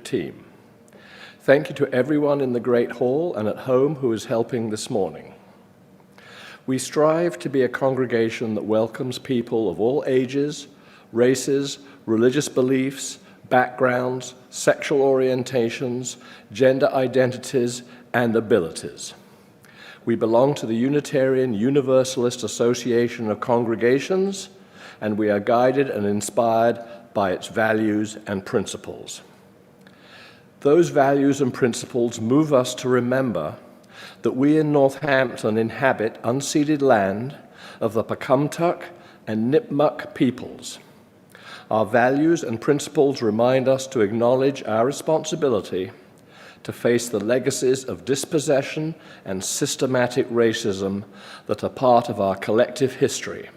Team. Thank you to everyone in the Great Hall and at home who is helping this morning. We strive to be a congregation that welcomes people of all ages, races, religious beliefs, backgrounds, sexual orientations, gender identities, and abilities. We belong to the Unitarian Universalist Association of Congregations, and we are guided and inspired by its values and principles. Those values and principles move us to remember that we in Northampton inhabit unceded land of the Pecumtuck and Nipmuc peoples. Our values and principles remind us to acknowledge our responsibility to face the legacies of dispossession and systematic racism that are part of our collective history,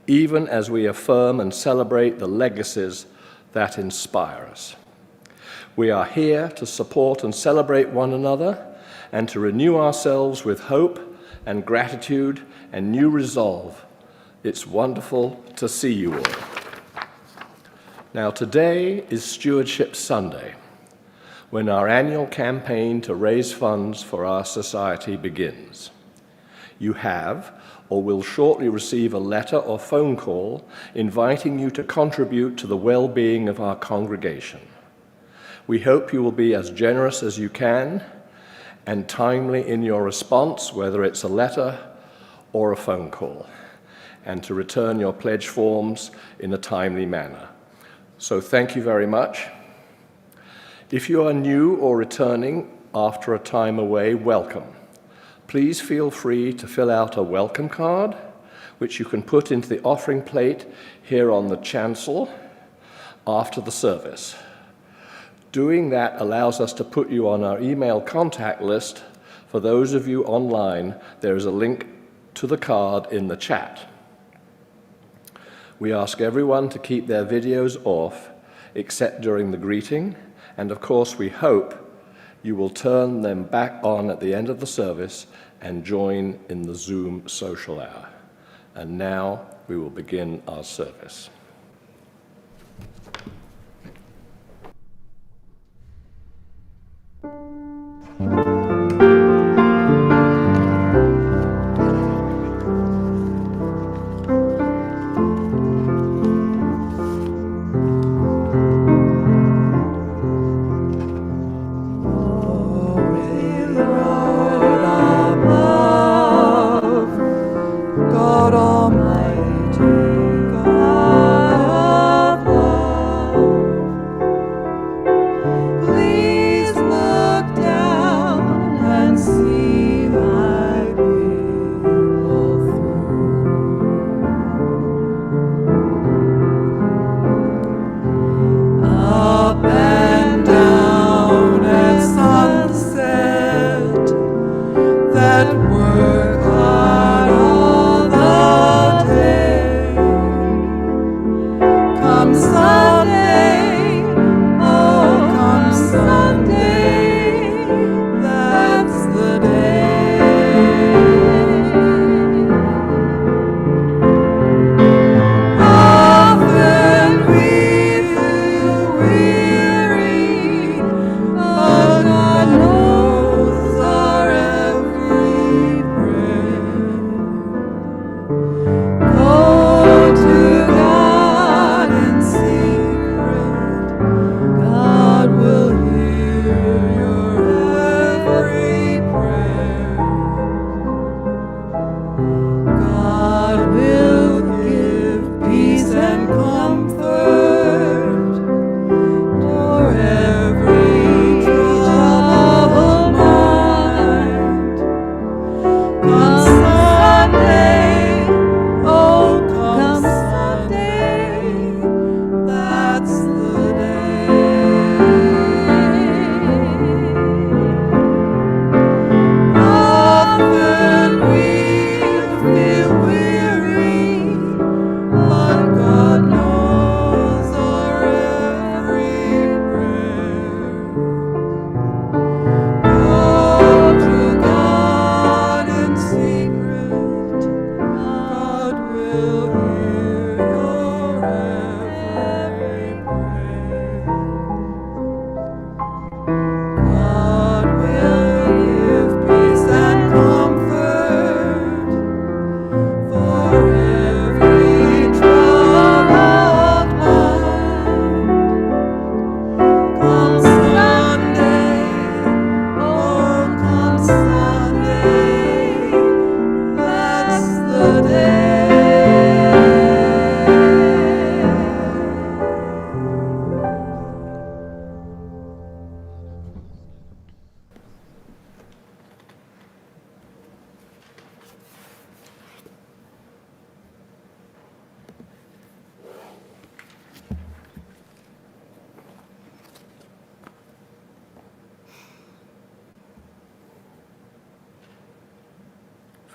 even as we affirm and celebrate the legacies that inspire us. We are here to support and celebrate one another and to renew ourselves with hope and gratitude and new resolve. It's wonderful to see you all. Now, today is Stewardship Sunday, when our annual campaign to raise funds for our society begins. You have or will shortly receive a letter or phone call inviting you to contribute to the well-being of our congregation. We hope you will be as generous as you can and timely in your response, whether it's a letter or a phone call, and to return your pledge forms in a timely manner. So thank you very much. If you are new or returning after a time away, welcome. Please feel free to fill out a welcome card, which you can put into the offering plate here on the chancel after the service. Doing that allows us to put you on our email contact list. For those of you online, there is a link to the card in the chat. We ask everyone to keep their videos off, except during the greeting, and of course we hope you will turn them back on at the end of the service and join in the Zoom social hour. And now we will begin our service. God Almighty, God.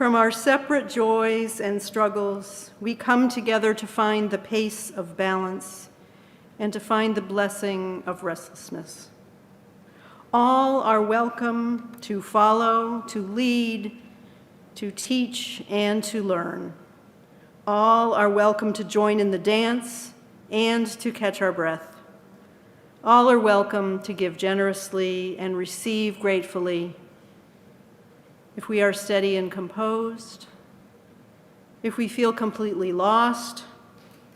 From our separate joys and struggles, we come together to find the pace of balance and to find the blessing of restlessness. All are welcome to follow, to lead, to teach, and to learn. All are welcome to join in the dance and to catch our breath. All are welcome to give generously and receive gratefully. If we are steady and composed, if we feel completely lost,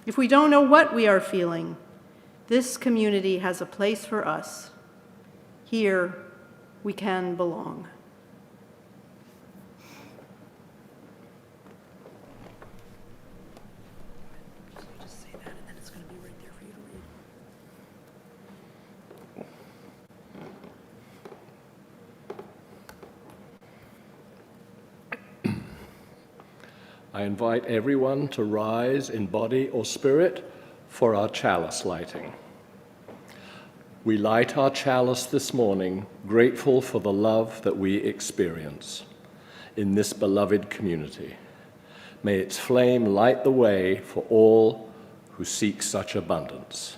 if we don't know what we are feeling, this community has a place for us. Here, we can belong. Just say that, and then it's going to be right there for you to read. I invite everyone to rise in body or spirit for our chalice lighting. We light our chalice this morning, grateful for the love that we experience in this beloved community. May its flame light the way for all who seek such abundance.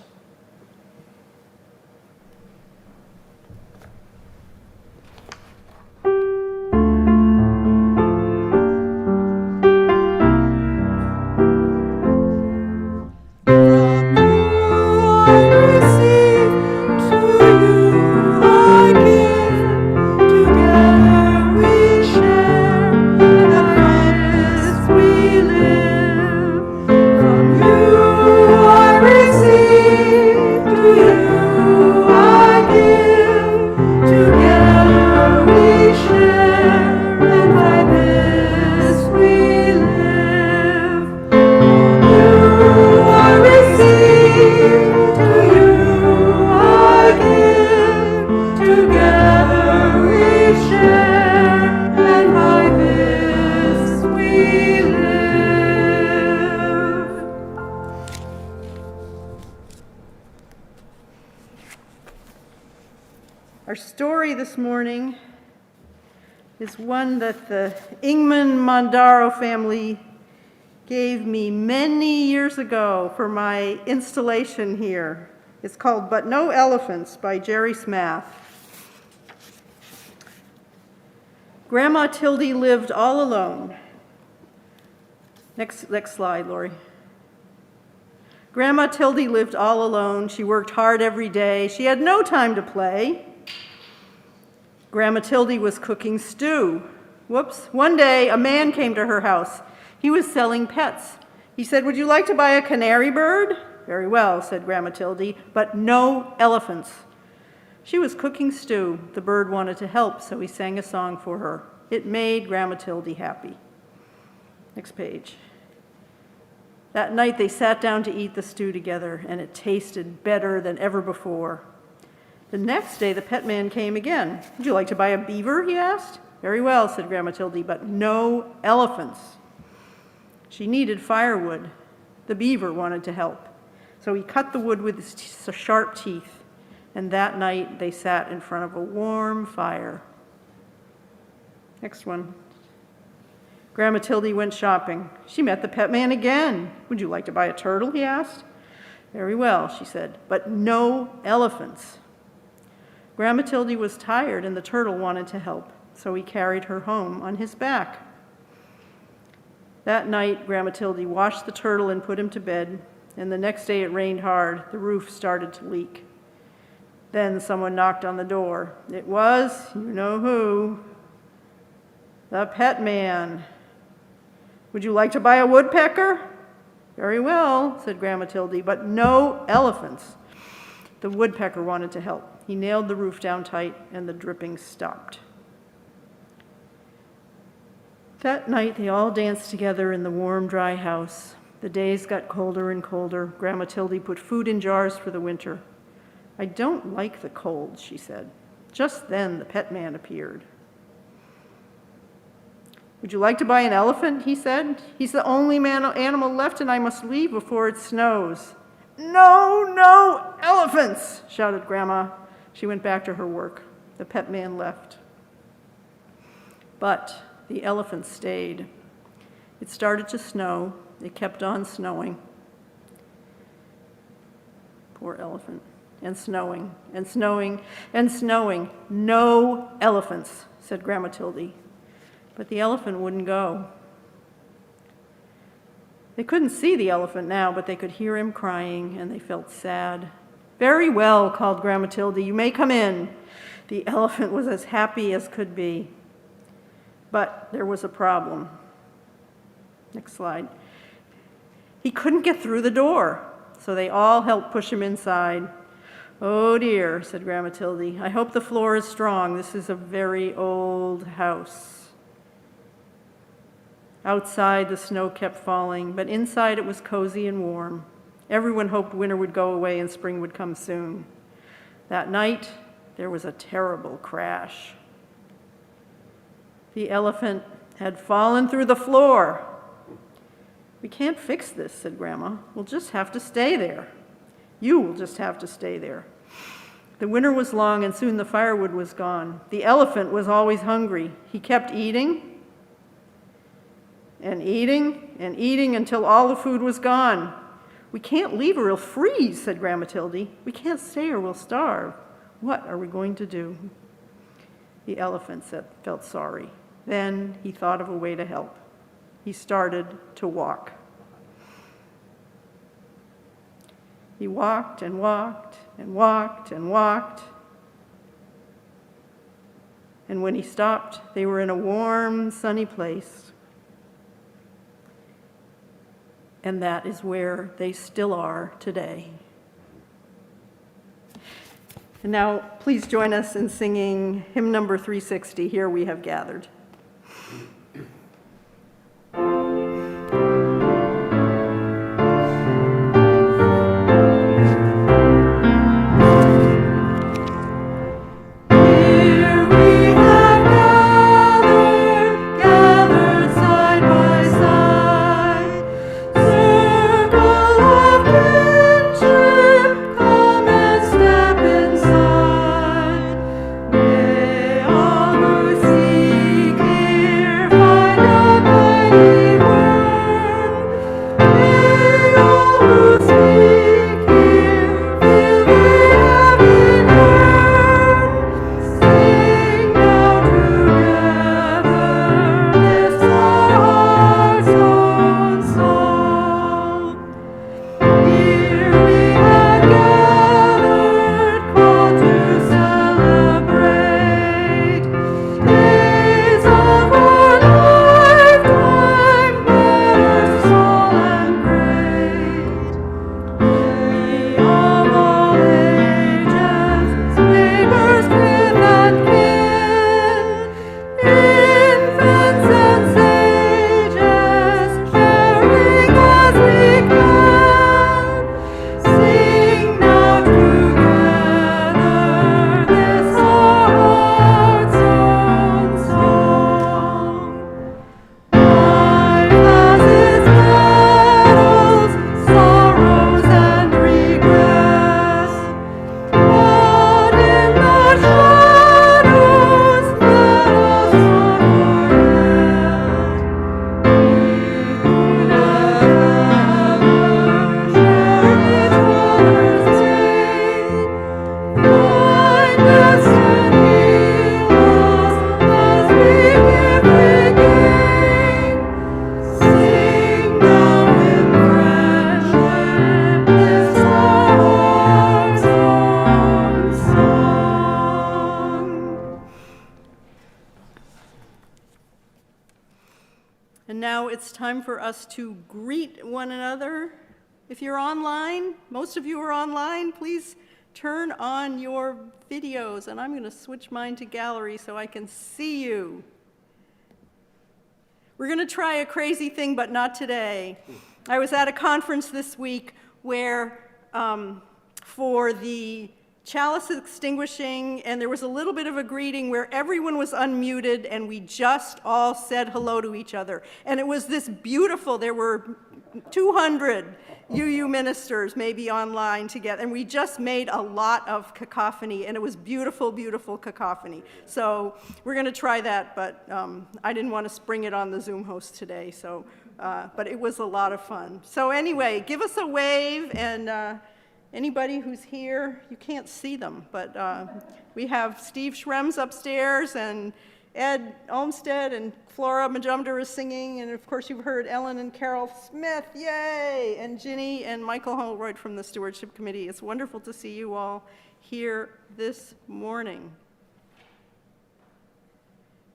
Our story this morning is one that the Ingman Mondaro family gave me many years ago for my installation here. It's called But No Elephants by Jerry Smath. Grandma Tildy lived all alone. Next slide, Lori. Grandma Tildy lived all alone. She worked hard every day. She had no time to play. Grandma Tildy was cooking stew. Whoops. One day, a man came to her house. He was selling pets. He said, "Would you like to buy a canary bird?" "Very well," said Grandma Tildy, "but no elephants." She was cooking stew. The bird wanted to help, so he sang a song for her. It made Grandma Tildy happy. Next page. That night, they sat down to eat the stew together, and it tasted better than ever before. The next day, the pet man came again. "Would you like to buy a beaver?" he asked. "Very well," said Grandma Tildy, "but no elephants." She needed firewood. The beaver wanted to help. So he cut the wood with his sharp teeth, and that night they sat in front of a warm fire. Next one. Grandma Tildy went shopping. She met the pet man again. "Would you like to buy a turtle?" he asked. "Very well," she said, "but no elephants." Grandma Tildy was tired, and the turtle wanted to help, so he carried her home on his back. That night, Grandma Tildy washed the turtle and put him to bed, and the next day it rained hard. The roof started to leak. Then someone knocked on the door. It was, you know who, the pet man. "Would you like to buy a woodpecker?" "Very well," said Grandma Tildy, "but no elephants." The woodpecker wanted to help. He nailed the roof down tight, and the dripping stopped. That night, they all danced together in the warm, dry house. The days got colder and colder. Grandma Tildy put food in jars for the winter. "I don't like the cold," she said. Just then, the pet man appeared. "Would you like to buy an elephant?" he said. "He's the only animal left, and I must leave before it snows." No elephants!" shouted Grandma. She went back to her work. The pet man left. But The elephant stayed. It started to snow. It kept on snowing. Poor elephant. And snowing, and snowing, and snowing. No elephants, said Grandma Tildy. But the elephant wouldn't go. They couldn't see the elephant now, but they could hear him crying, and they felt sad. Very well, called Grandma Tildy. You may come in. The elephant was as happy as could be. But there was a problem. Next slide. He couldn't get through the door, so they all helped push him inside. Oh dear, said Grandma Tildy. I hope the floor is strong. This is a very old house. Outside, the snow kept falling, but inside it was cozy and warm. Everyone hoped winter would go away and spring would come soon. That night, there was a terrible crash. The elephant had fallen through the floor. We can't fix this, said Grandma. We'll just have to stay there. You will just have to stay there. The winter was long, and soon the firewood was gone. The elephant was always hungry. He kept eating and eating and eating until all the food was gone. We can't leave or we'll freeze, said Grandma Tildy. We can't stay or we'll starve. What are we going to do? The elephant felt sorry. Then he thought of a way to help. He started to walk. He walked and walked and walked and walked. And when he stopped, they were in a warm, sunny place. And that is where they still are today. And now, please join us in singing hymn number 360, Here We Have Gathered. And now it's time for us to greet one another. If you're online, most of you are online, please turn on your videos, and I'm going to switch mine to gallery so I can see you. We're going to try a crazy thing, but not today. I was at a conference this week where for the chalice extinguishing, and there was a little bit of a greeting where everyone was unmuted and we just all said hello to each other. And it was this beautiful, there were 200 UU ministers maybe online together, and we just made a lot of cacophony, and it was beautiful, beautiful cacophony. So we're going to try that, but I didn't want to spring it on the Zoom host today, so, but it was a lot of fun. So anyway, give us a wave, and anybody who's here, you can't see them, but we have Steve Schrems upstairs, and Ed Olmsted and Flora Majumdar is singing, and of course you've heard Ellen and Carol Smith, yay! And Ginny and Michael Holroyd from the Stewardship Committee. It's wonderful to see you all here this morning.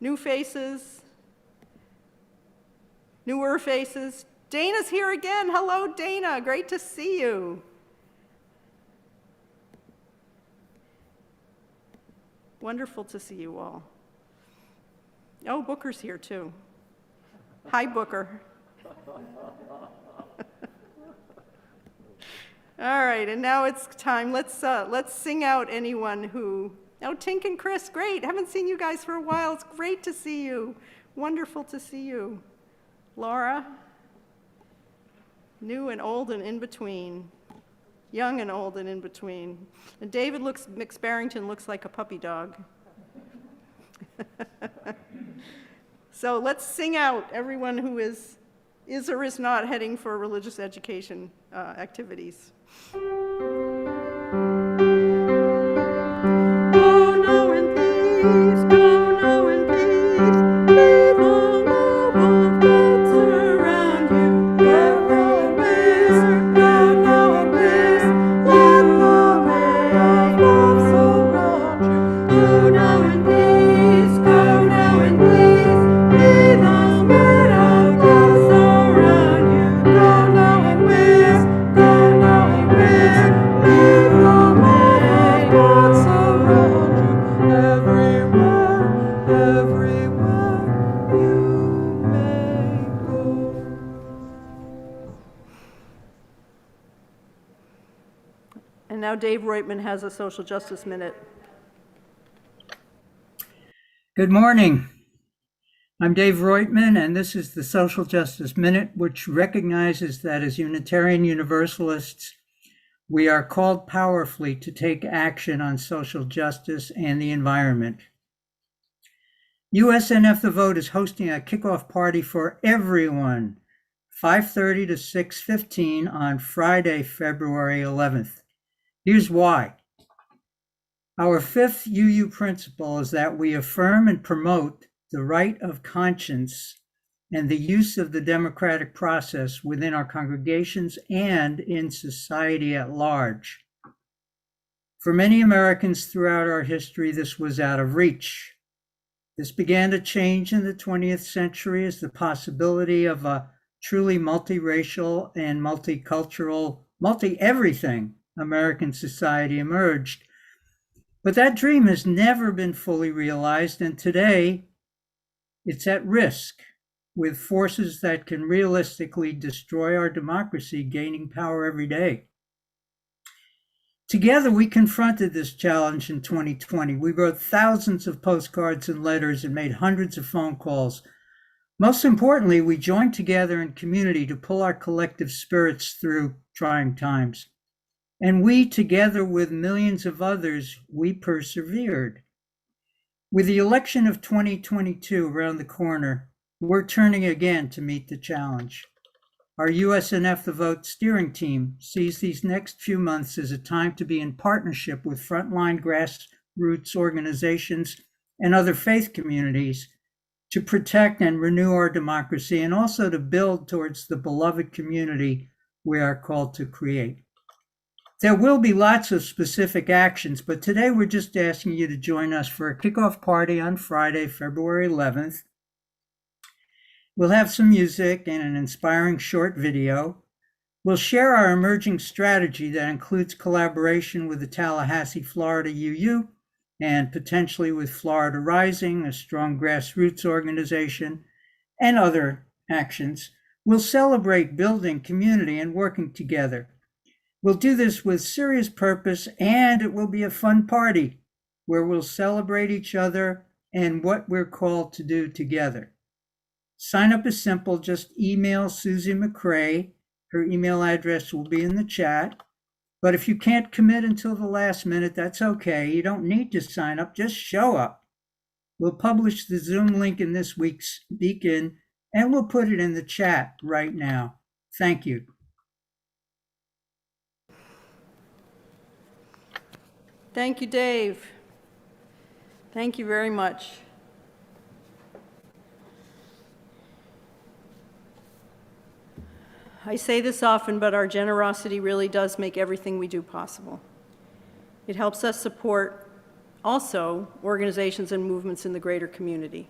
New faces, newer faces. Dana's here again. Hello, Dana. Great to see you. Wonderful to see you all. Oh, Booker's here too. Hi, Booker. All right, and now it's time. Let's sing out anyone who. Oh, Tink and Chris, great. Haven't seen you guys for a while. It's great to see you. Wonderful to see you. Laura, new and old and in between. Young and old and in between. And David McSparrington looks like a puppy dog. So let's sing out everyone who is or is not heading for religious education activities. Go now in peace, go now in peace, leave all love of God surround you. Go now in peace, go now in peace, let the ray of love surround you. Go now in peace, go now in peace, leave the spirit of God surround you. Go now in peace, go now in peace, leave the love of God surround you. Everywhere you may go. And now Dave Reutman has a social justice minute. Good morning. I'm Dave Reutman, and this is the Social Justice Minute, which recognizes that as Unitarian Universalists, we are called powerfully to take action on social justice and the environment. USNF The Vote is hosting a kickoff party for everyone, 5:30 to 6:15 on Friday, February 11th. Here's why. Our fifth UU principle is that we affirm and promote the right of conscience and the use of the democratic process within our congregations and in society at large. For many Americans throughout our history, this was out of reach. This began to change in the 20th century as the possibility of a truly multiracial and multicultural, multi-everything American society emerged. But that dream has never been fully realized, and today it's at risk, with forces that can realistically destroy our democracy gaining power every day. Together, we confronted this challenge in 2020. We wrote thousands of postcards and letters and made hundreds of phone calls. Most importantly, we joined together in community to pull our collective spirits through trying times. And we, together with millions of others, we persevered. With the election of 2022 around the corner, we're turning again to meet the challenge. Our USNF The Vote steering team sees these next few months as a time to be in partnership with frontline grassroots organizations and other faith communities to protect and renew our democracy, and also to build towards the beloved community we are called to create. There will be lots of specific actions, but today we're just asking you to join us for a kickoff party on Friday, February 11th. We'll have some music and an inspiring short video. We'll share our emerging strategy that includes collaboration with the Tallahassee, Florida UU, and potentially with Florida Rising, a strong grassroots organization, and other actions. We'll celebrate building community and working together. We'll do this with serious purpose, and it will be a fun party where we'll celebrate each other and what we're called to do together. Sign up is simple. Just email Susie McCrae. Her email address will be in the chat. But if you can't commit until the last minute, that's okay. You don't need to sign up. Just show up. We'll publish the Zoom link in this week's Beacon, and we'll put it in the chat right now. Thank you. Thank you, Dave. Thank you very much. I say this often, but our generosity really does make everything we do possible. It helps us support also organizations and movements in the greater community.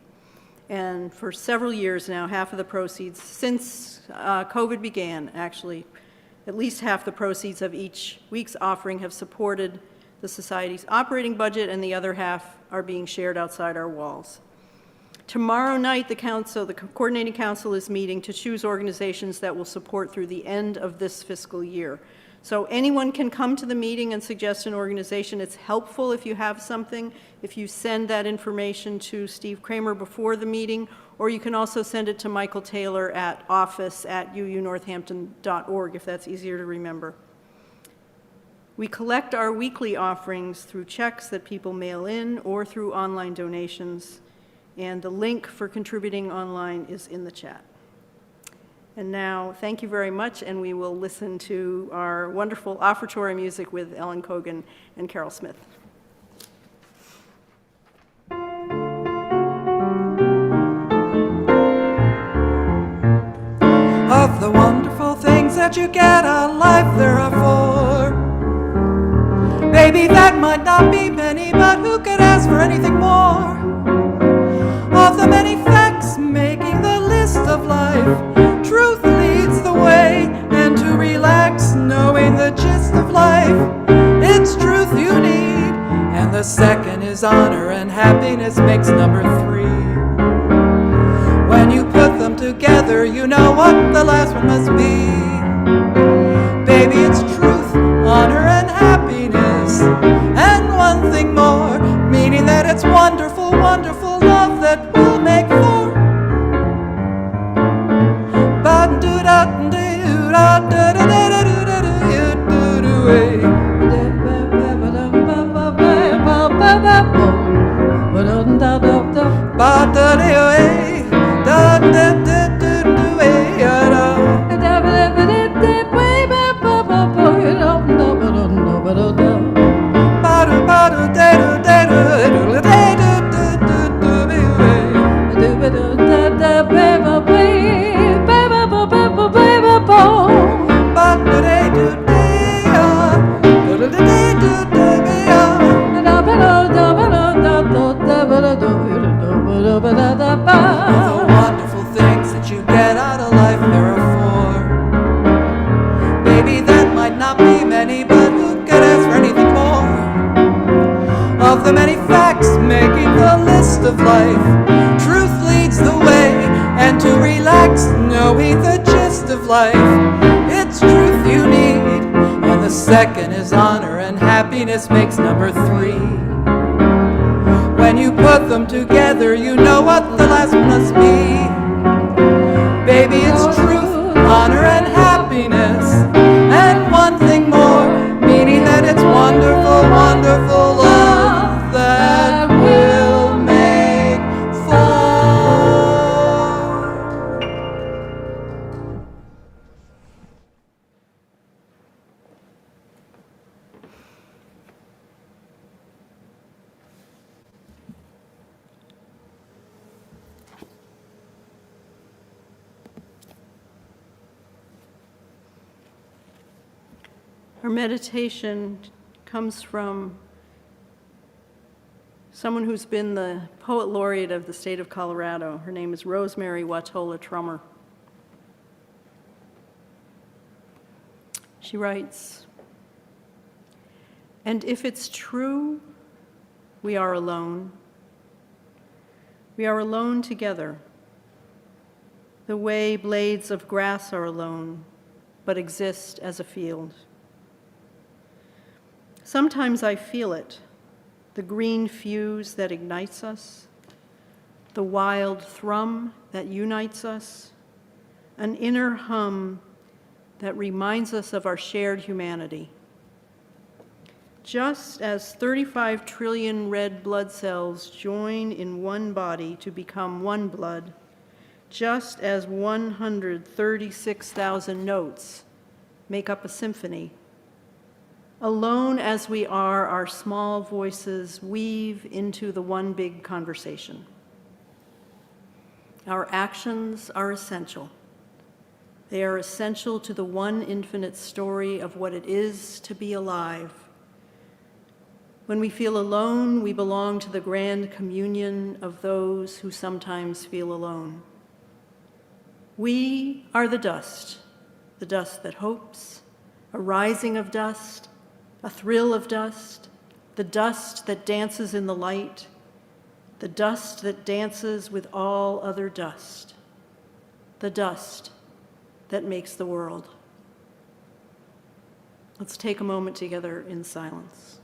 And for several years now, half of the proceeds, since COVID began, actually, at least half the proceeds of each week's offering have supported the Society's operating budget, and the other half are being shared outside our walls. Tomorrow night, the Coordinating Council is meeting to choose organizations that will support through the end of this fiscal year. So anyone can come to the meeting and suggest an organization. It's helpful if you have something, if you send that information to Steve Kramer before the meeting, or you can also send it to Michael Taylor at office@uunorthampton.org if that's easier to remember. We collect our weekly offerings through checks that people mail in or through online donations, and the link for contributing online is in the chat. And now, thank you very much, and we will listen to our wonderful offertory music with Ellen Cogan and Carol Smith. Of the wonderful things that you get out of life, there are four. Maybe that might not be many, but who could ask for anything more? Of the many facts making the list of life, truth leads the way, and to relax knowing the gist of life, it's truth you need. And the second is honor, and happiness makes number three. When you put them together, you know what the last one must be. Baby, it's truth, honor, and happiness, and one thing more, meaning that it's wonderful, wonderful love that will make four. The wonderful things that you get out of life, there are four. Maybe that might not be many, but who could ask for anything more? Of the many facts making the list of life, truth leads the way, and to relax knowing the gist of life, it's truth you need. And the second is honor, and happiness makes number three. When you put them together, you know what the last one must be. Baby, it's truth, honor, and happiness, and one thing more, meaning that it's wonderful, wonderful love that will make four. Our meditation comes from someone who's been the poet laureate of the state of Colorado. Her name is Rosemary Watola Trummer. She writes, "And if it's true, we are alone. We are alone together, the way blades of grass are alone, but exist as a field. Sometimes I feel it, the green fuse that ignites us, the wild thrum that unites us, an inner hum that reminds us of our shared humanity. Just as 35 trillion red blood cells join in one body to become one blood, just as 136,000 notes make up a symphony, alone as we are, our small voices weave into the one big conversation. Our actions are essential. They are essential to the one infinite story of what it is to be alive. When we feel alone, we belong to the grand communion of those who sometimes feel alone. We are the dust that hopes, a rising of dust, a thrill of dust, the dust that dances in the light, the dust that dances with all other dust, the dust that makes the world. Let's take a moment together in silence.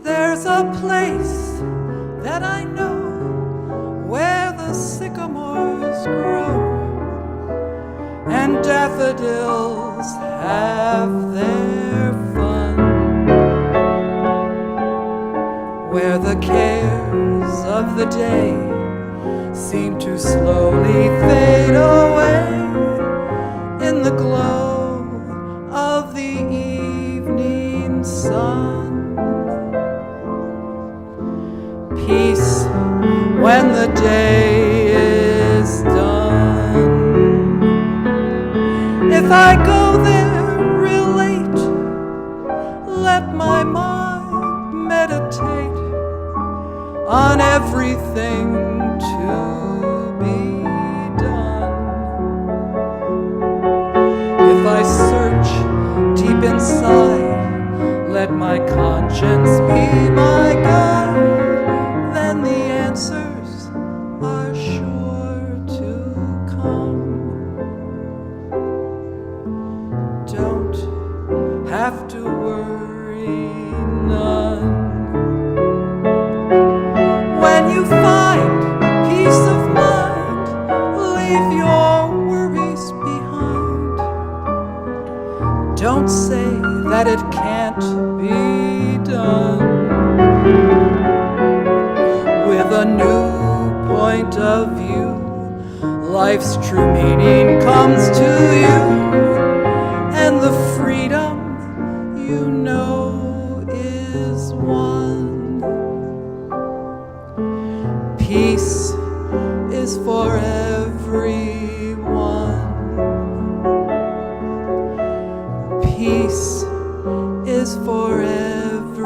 There's a place that I know where the sycamores grow and daffodils have their fun, where the cares of the day seem to slowly fade away in the glow of the evening sun. Peace when the day is done. If I go there real late, let my mind meditate on everything to be done. If I search deep inside, let my conscience be my guide, then the answers are sure to come. Don't have to worry none. When you find peace of mind, leave your worries behind. Don't say that it can't be done. With a new point of view, life's true meaning comes to you, and the freedom you know is won. Peace is for everyone. Peace is for everyone.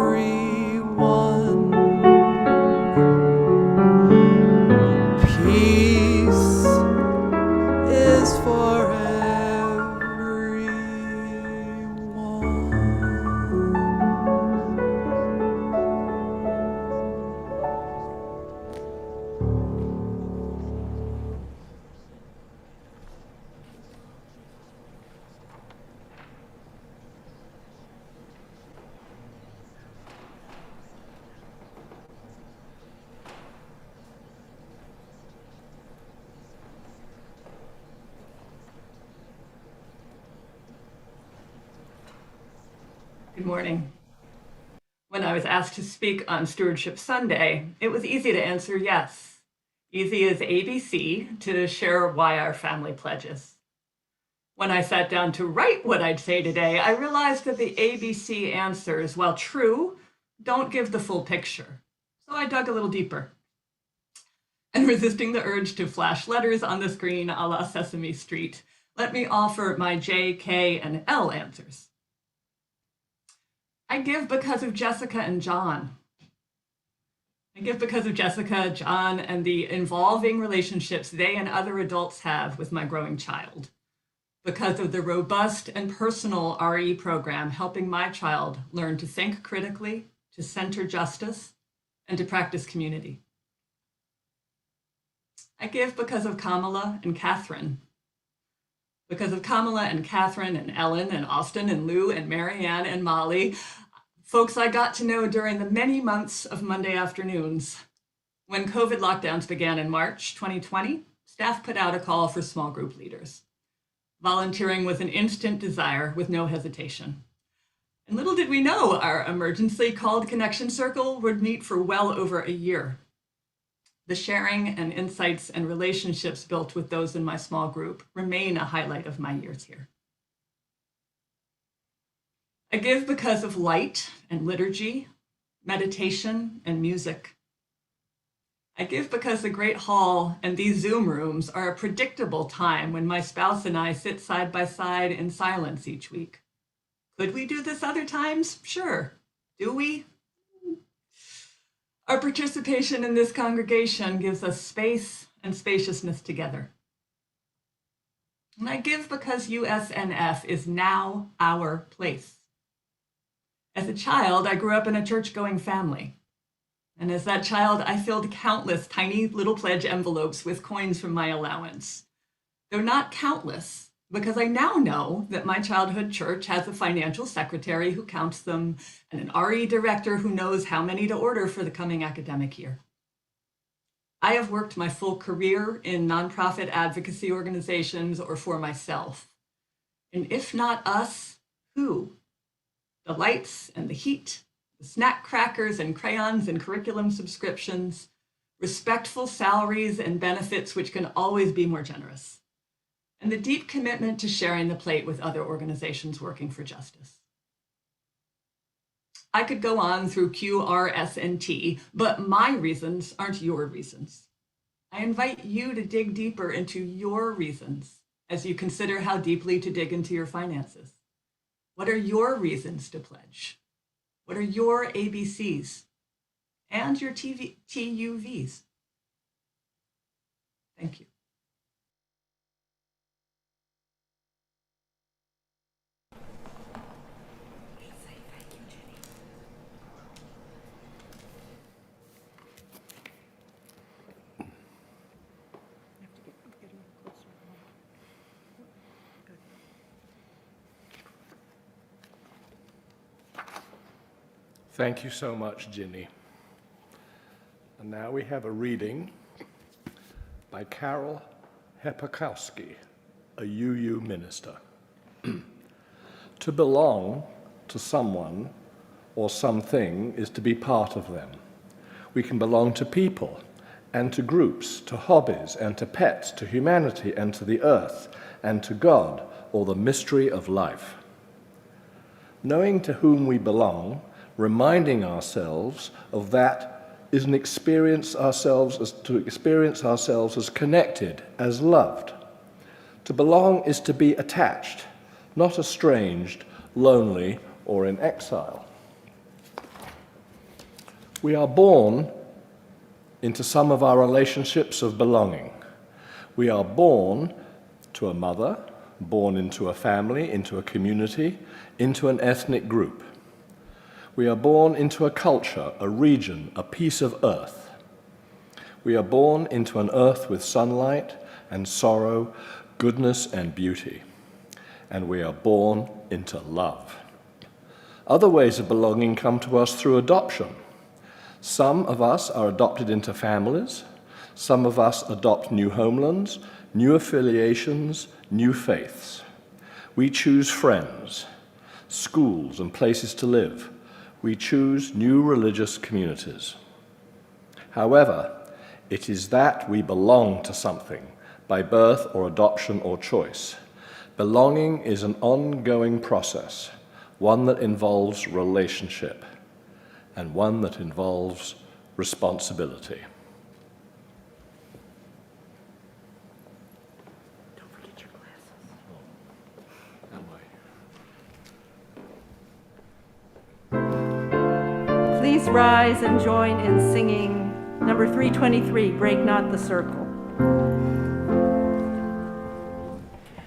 Peace is for everyone. Good morning. When I was asked to speak on Stewardship Sunday, it was easy to answer yes. Easy as ABC to share why our family pledges. When I sat down to write what I'd say today, I realized that the ABC answers, while true, don't give the full picture. So I dug a little deeper. And resisting the urge to flash letters on the screen a la Sesame Street, let me offer my J, K, and L answers. I give because of Jessica and John. I give because of Jessica, John, and the involving relationships they and other adults have with my growing child. Because of the robust and personal RE program helping my child learn to think critically, to center justice, and to practice community. I give because of Kamala and Catherine. Because of Kamala and Catherine and Ellen and Austin and Lou and Marianne and Molly, folks I got to know during the many months of Monday afternoons. When COVID lockdowns began in March 2020, staff put out a call for small group leaders. Volunteering was an instant desire with no hesitation. And little did we know our emergency called Connection Circle would meet for well over a year. The sharing and insights and relationships built with those in my small group remain a highlight of my years here. I give because of light and liturgy, meditation and music. I give because the Great Hall and these Zoom rooms are a predictable time when my spouse and I sit side by side in silence each week. Could we do this other times? Sure. Do we? Our participation in this congregation gives us space and spaciousness together. And I give because USNF is now our place. As a child, I grew up in a church-going family. And as that child, I filled countless tiny little pledge envelopes with coins from my allowance. Though not countless, because I now know that my childhood church has a financial secretary who counts them and an RE director who knows how many to order for the coming academic year. I have worked my full career in nonprofit advocacy organizations or for myself. And if not us, who? The lights and the heat, the snack crackers and crayons and curriculum subscriptions, respectful salaries and benefits which can always be more generous, and the deep commitment to sharing the plate with other organizations working for justice. I could go on through Q, R, S, and T, but my reasons aren't your reasons. I invite you to dig deeper into your reasons as you consider how deeply to dig into your finances. What are your reasons to pledge? What are your ABCs and your TUVs? Thank you. Thank you so much, Ginny. And now we have a reading by Carol Hepakowski, a UU minister. To belong to someone or something is to be part of them. We can belong to people and to groups, to hobbies and to pets, to humanity and to the earth and to God or the mystery of life. Knowing to whom we belong, reminding ourselves of that is to experience ourselves as connected, as loved. To belong is to be attached, not estranged, lonely, or in exile. We are born into some of our relationships of belonging. We are born to a mother, born into a family, into a community, into an ethnic group. We are born into a culture, a region, a piece of earth. We are born into an earth with sunlight and sorrow, goodness and beauty. And we are born into love. Other ways of belonging come to us through adoption. Some of us are adopted into families. Some of us adopt new homelands, new affiliations, new faiths. We choose friends, schools, and places to live. We choose new religious communities. However, it is that we belong to something by birth or adoption or choice. Belonging is an ongoing process, one that involves relationship and one that involves responsibility. Don't forget your glasses. Please rise and join in singing number 323, Break Not the Circle.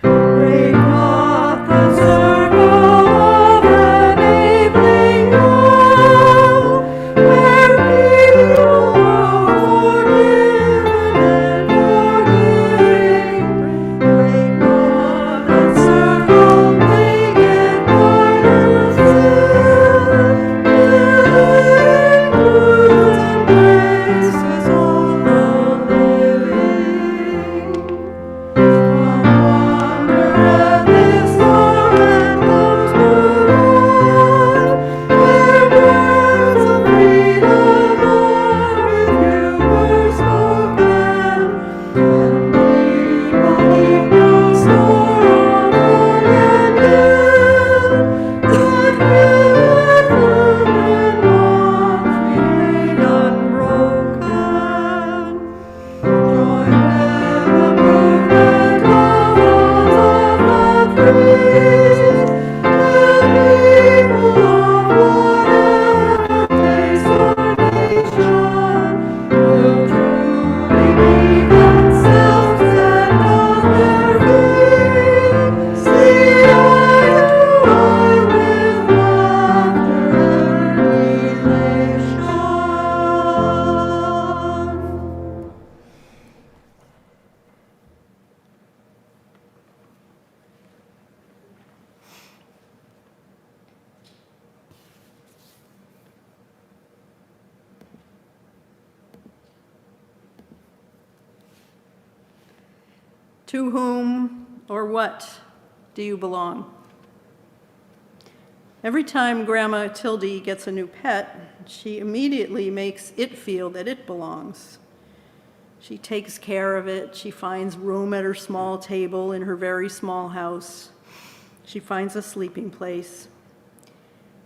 Break not the circle of enabling love, where people grow forgiven and forgiving. Break not the circle, make it partners to include and grace all the living. Come wander at this door and comes to Lord, where words of freedom are with you were spoken, and people keep no store of wrong and ill, but will and bonds remain unbroken. Join in the movement of all of the free, the people of whatever place or nation will truly be themselves and know their feet. See eye to eye with laughter and elation. To whom or what do you belong? Every time Grandma Tildy gets a new pet, she immediately makes it feel that it belongs. She takes care of it. She finds room at her small table in her very small house. She finds a sleeping place.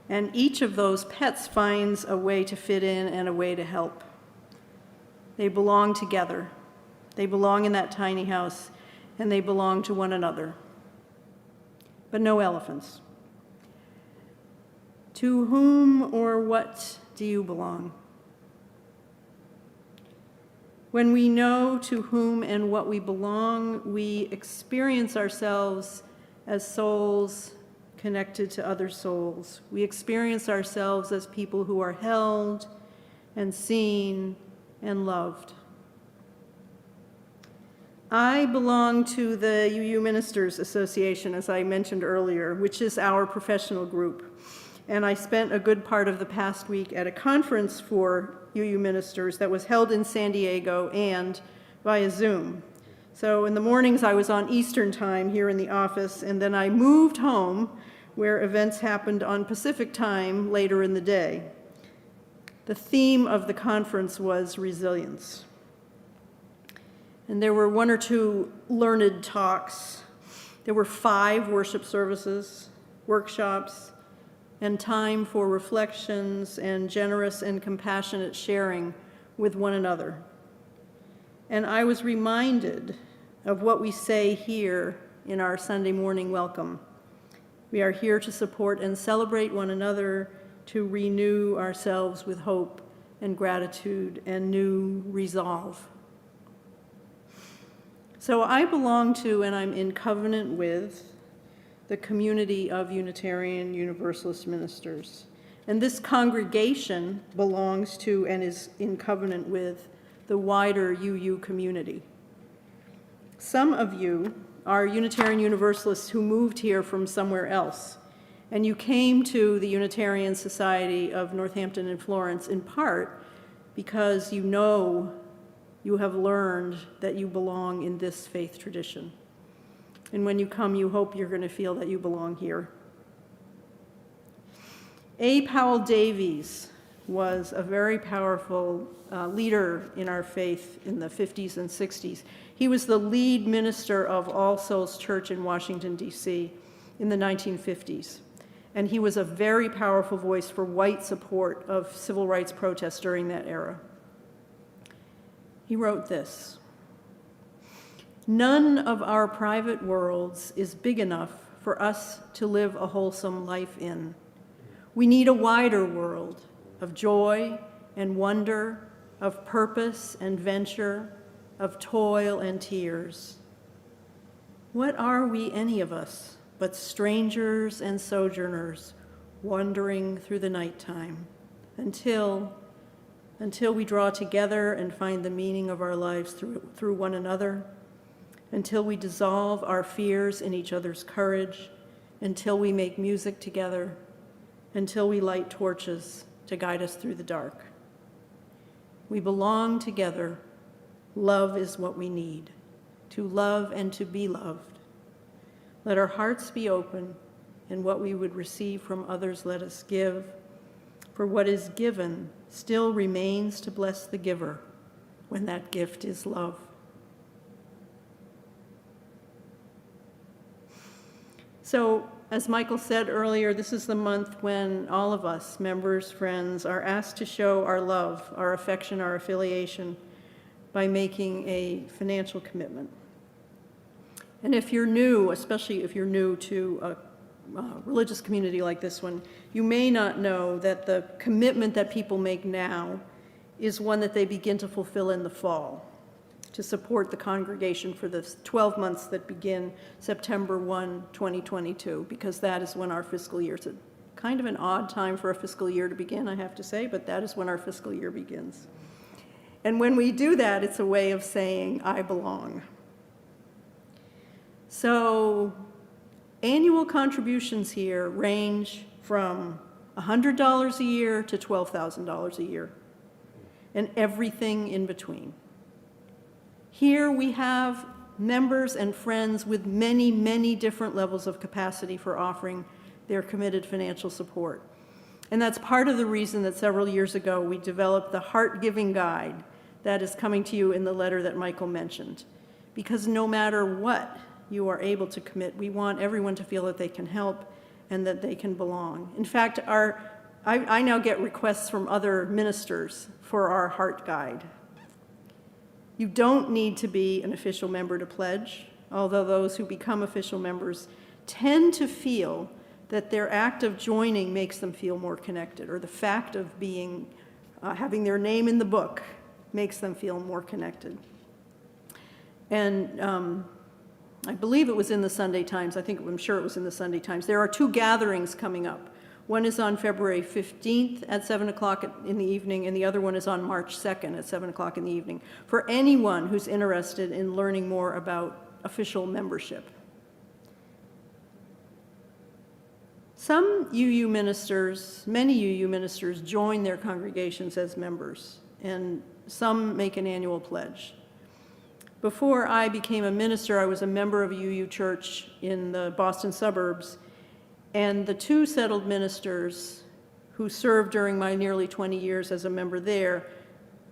And each of those pets finds a way to fit in and a way to help. They belong together. They belong in that tiny house, and they belong to one another. But no elephants. To whom or what do you belong? When we know to whom and what we belong, we experience ourselves as souls connected to other souls. We experience ourselves as people who are held and seen and loved. I belong to the UU Ministers Association, as I mentioned earlier, which is our professional group. And I spent a good part of the past week at a conference for UU ministers that was held in San Diego and via Zoom. So in the mornings I was on Eastern time here in the office, and then I moved home where events happened on Pacific time later in the day. The theme of the conference was resilience. And there were one or two learned talks. There were 5 worship services, workshops, and time for reflections and generous and compassionate sharing with one another. And I was reminded of what we say here in our Sunday morning welcome. We are here to support and celebrate one another, to renew ourselves with hope and gratitude and new resolve. So I belong to and I'm in covenant with the community of Unitarian Universalist ministers. And this congregation belongs to and is in covenant with the wider UU community. Some of you are Unitarian Universalists who moved here from somewhere else, and you came to the Unitarian Society of Northampton and Florence in part because you know you have learned that you belong in this faith tradition. And when you come, you hope you're going to feel that you belong here. A. Powell Davies was a very powerful leader in our faith in the 50s and 60s. He was the lead minister of All Souls Church in Washington, D.C. in the 1950s. And he was a very powerful voice for white support of civil rights protests during that era. He wrote this: "None of our private worlds is big enough for us to live a wholesome life in. We need a wider world of joy and wonder, of purpose and venture, of toil and tears. What are we, any of us, but strangers and sojourners wandering through the nighttime until we draw together and find the meaning of our lives through one another, until we dissolve our fears in each other's courage, until we make music together, until we light torches to guide us through the dark. We belong together. Love is what we need, to love and to be loved. Let our hearts be open, and what we would receive from others let us give. For what is given still remains to bless the giver when that gift is love." So, as Michael said earlier, this is the month when all of us, members, friends, are asked to show our love, our affection, our affiliation by making a financial commitment. And if you're new, especially if you're new to a religious community like this one, you may not know that the commitment that people make now is one that they begin to fulfill in the fall to support the congregation for the 12 months that begin September 1, 2022, because that is when our fiscal year, it's kind of an odd time for a fiscal year to begin, I have to say, but that is when our fiscal year begins. And when we do that, it's a way of saying, I belong. So annual contributions here range from $100 a year to $12,000 a year, and everything in between. Here we have members and friends with many, many different levels of capacity for offering their committed financial support. And that's part of the reason that several years ago we developed the Heart Giving Guide that is coming to you in the letter that Michael mentioned. Because no matter what you are able to commit, we want everyone to feel that they can help and that they can belong. In fact, I now get requests from other ministers for our Heart Guide. You don't need to be an official member to pledge, although those who become official members tend to feel that their act of joining makes them feel more connected, or the fact of being, having their name in the book makes them feel more connected. And I believe it was in the Sunday Times. I'm sure it was in the Sunday Times. There are 2 gatherings coming up. One is on February 15th at 7 o'clock in the evening, and the other one is on March 2nd at 7 o'clock in the evening, for anyone who's interested in learning more about official membership. Some UU ministers, many UU ministers, join their congregations as members, and some make an annual pledge. Before I became a minister, I was a member of a UU church in the Boston suburbs, and the 2 settled ministers who served during my nearly 20 years as a member there,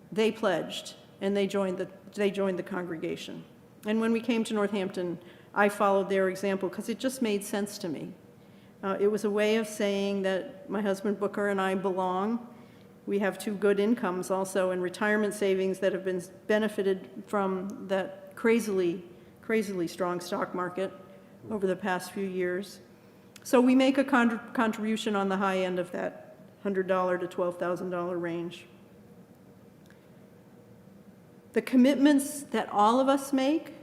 they pledged, and they joined the congregation. And when we came to Northampton, I followed their example because it just made sense to me. It was a way of saying that my husband Booker and I belong. We have 2 good incomes also, and retirement savings that have been benefited from that crazily strong stock market over the past few years. So we make a contribution on the high end of that $100 to $12,000 range. The commitments that all of us make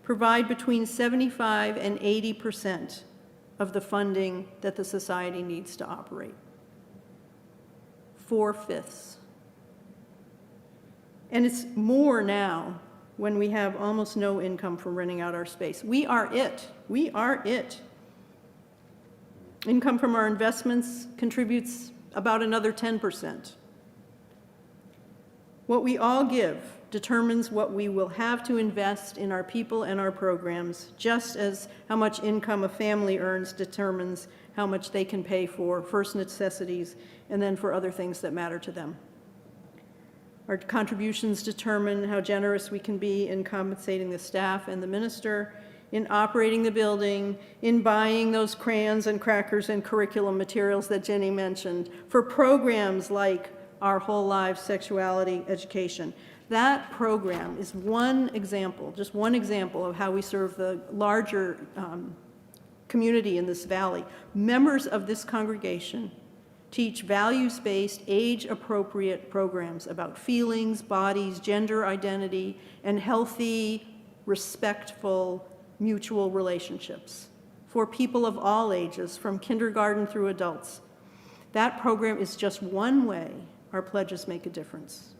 provide between 75% and 80% of the funding that the society needs to operate. 4/5. And it's more now when we have almost no income from renting out our space. We are it. We are it. Income from our investments contributes about another 10%. What we all give determines what we will have to invest in our people and our programs, just as how much income a family earns determines how much they can pay for first necessities and then for other things that matter to them. Our contributions determine how generous we can be in compensating the staff and the minister, in operating the building, in buying those crayons and crackers and curriculum materials that Jenny mentioned, for programs like Our Whole Lives Sexuality Education. That program is one example, just one example of how we serve the larger community in this valley. Members of this congregation teach values-based, age-appropriate programs about feelings, bodies, gender identity, and healthy, respectful, mutual relationships for people of all ages, from kindergarten through adults. That program is just one way our pledges make a difference.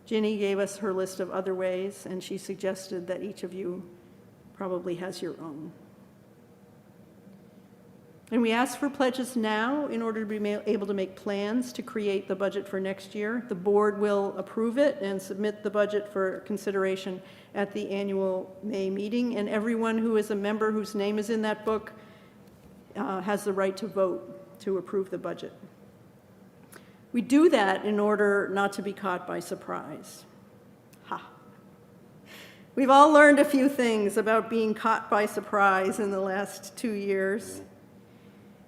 Ginny gave us her list of other ways, and she suggested that each of you probably has your own. And we ask for pledges now in order to be able to make plans to create the budget for next year. The board will approve it and submit the budget for consideration at the annual May meeting, and everyone who is a member whose name is in that book has the right to vote to approve the budget. We do that in order not to be caught by surprise. Ha! We've all learned a few things about being caught by surprise in the last 2 years.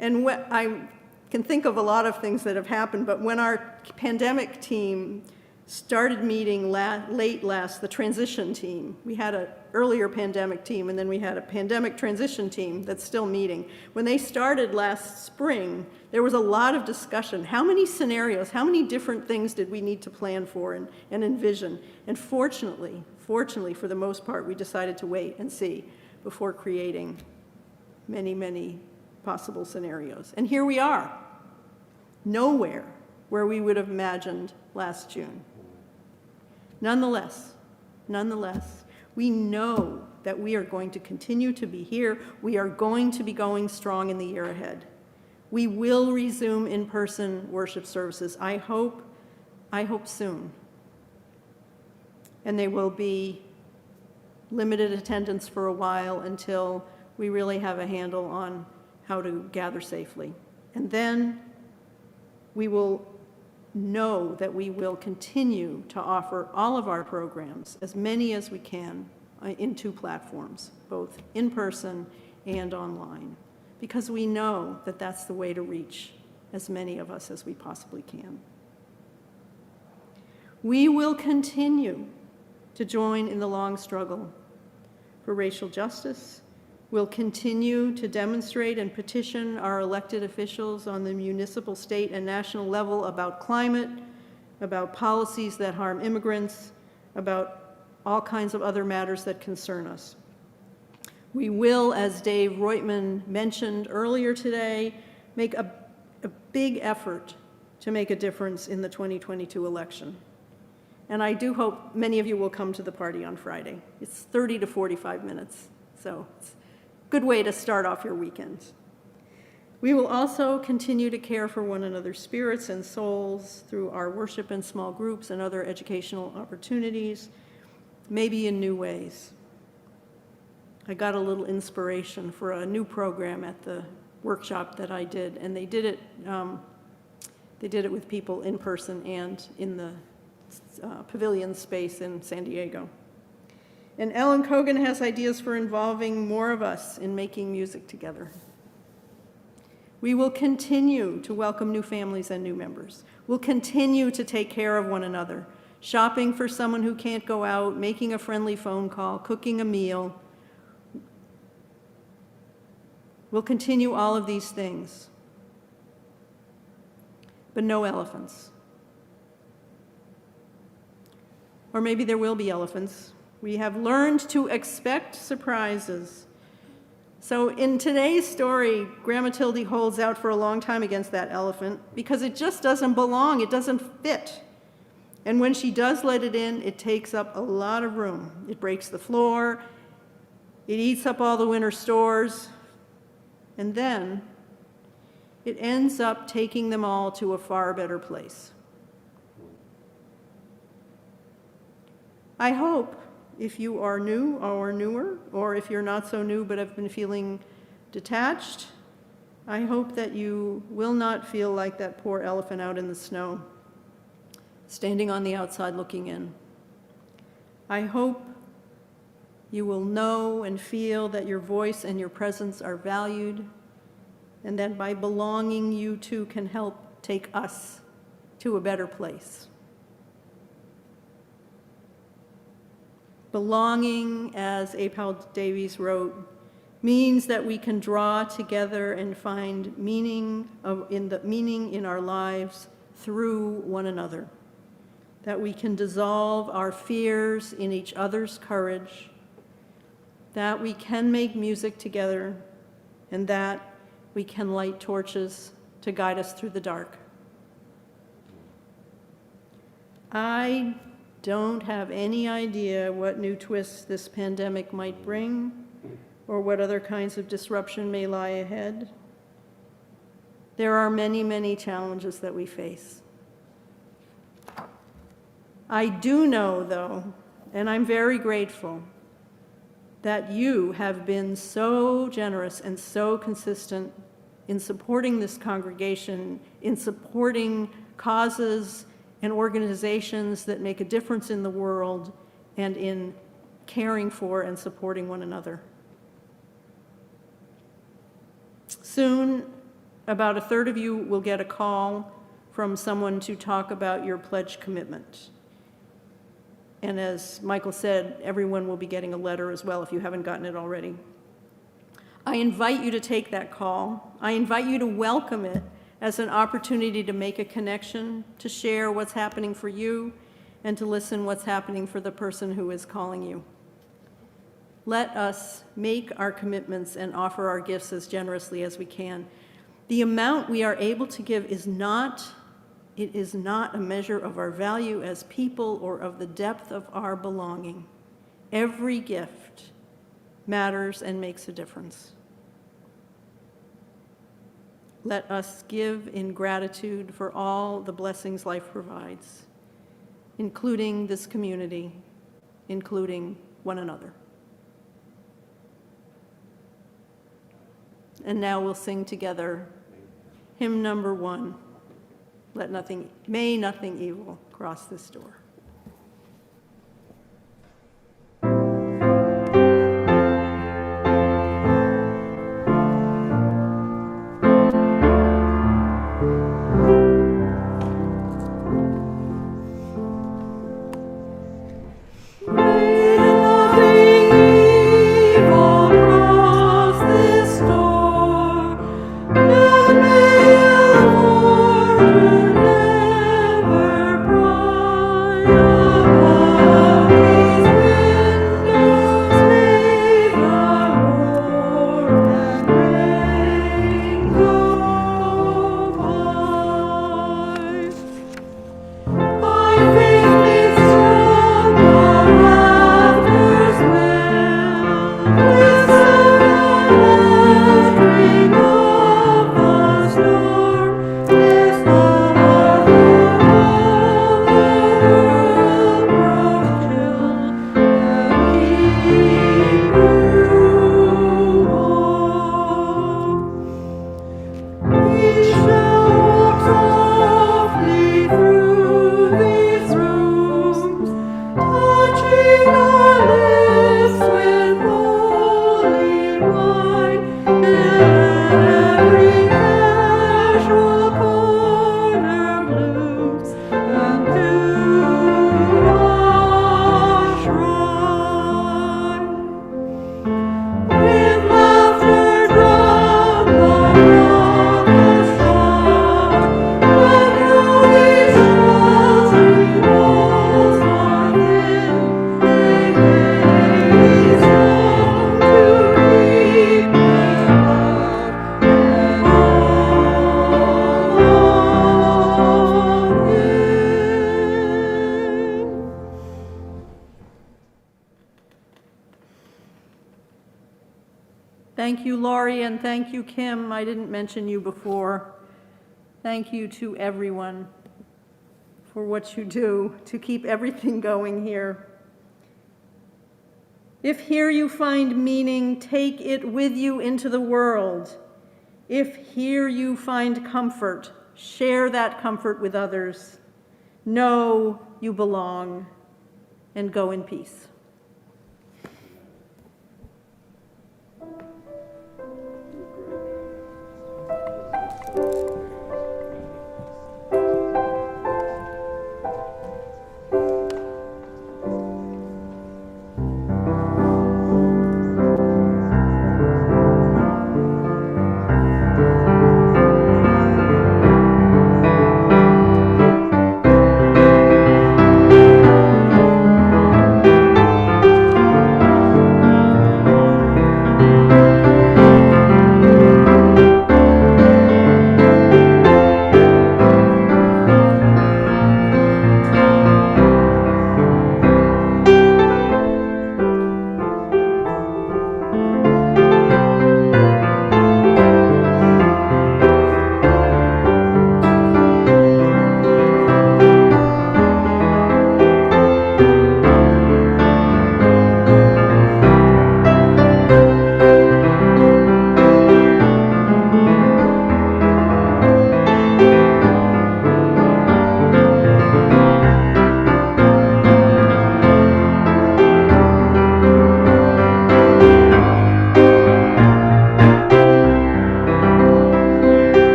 And I can think of a lot of things that have happened, but when our pandemic team started meeting the transition team, we had an earlier pandemic team, and then we had a pandemic transition team that's still meeting. When they started last spring, there was a lot of discussion. How many scenarios, how many different things did we need to plan for and envision? And fortunately, for the most part, we decided to wait and see before creating many, many possible scenarios. And here we are, nowhere where we would have imagined last June. Nonetheless, we know that we are going to continue to be here. We are going to be going strong in the year ahead. We will resume in-person worship services. I hope soon. And they will be limited attendance for a while until we really have a handle on how to gather safely. And then we will know that we will continue to offer all of our programs, as many as we can, in 2 platforms, both in person and online, because we know that that's the way to reach as many of us as we possibly can. We will continue to join in the long struggle for racial justice. We'll continue to demonstrate and petition our elected officials on the municipal, state, and national level about climate, about policies that harm immigrants, about all kinds of other matters that concern us. We will, as Dave Reutman mentioned earlier today, make a big effort to make a difference in the 2022 election. And I do hope many of you will come to the party on Friday. It's 30 to 45 minutes, so it's good way to start off your weekend. We will also continue to care for one another's spirits and souls through our worship in small groups and other educational opportunities, maybe in new ways. I got a little inspiration for a new program at the workshop that I did, and they did it with people in person and in the pavilion space in San Diego. And Ellen Cogan has ideas for involving more of us in making music together. We will continue to welcome new families and new members. We'll continue to take care of one another, shopping for someone who can't go out, making a friendly phone call, cooking a meal. We'll continue all of these things, but no elephants. Or maybe there will be elephants. We have learned to expect surprises. So in today's story, Grandma Tildy holds out for a long time against that elephant because it just doesn't belong, it doesn't fit. And when she does let it in, it takes up a lot of room. It breaks the floor, it eats up all the winter stores, and then it ends up taking them all to a far better place. I hope if you are new or newer, or if you're not so new but have been feeling detached, I hope that you will not feel like that poor elephant out in the snow, standing on the outside looking in. I hope you will know and feel that your voice and your presence are valued, and that by belonging, you too can help take us to a better place. Belonging, as Apel Davies wrote, means that we can draw together and find meaning in our lives through one another, that we can dissolve our fears in each other's courage, that we can make music together, and that we can light torches to guide us through the dark. I don't have any idea what new twists this pandemic might bring or what other kinds of disruption may lie ahead. There are many, many challenges that we face. I do know, though, and I'm very grateful, that you have been so generous and so consistent in supporting this congregation, in supporting causes and organizations that make a difference in the world, and in caring for and supporting one another. Soon, about a third of you will get a call from someone to talk about your pledge commitment. And as Michael said, everyone will be getting a letter as well if you haven't gotten it already. I invite you to take that call. I invite you to welcome it as an opportunity to make a connection, to share what's happening for you, and to listen what's happening for the person who is calling you. Let us make our commitments and offer our gifts as generously as we can. The amount we are able to give is not a measure of our value as people or of the depth of our belonging. Every gift matters and makes a difference. Let us give in gratitude for all the blessings life provides, including this community, including one another. And now we'll sing together hymn number 1, May nothing evil cross this door. Thank you, Laurie, and thank you, Kim. I didn't mention you before. Thank you to everyone for what you do to keep everything going here. If here you find meaning, take it with you into the world. If here you find comfort, share that comfort with others. Know you belong, and go in peace.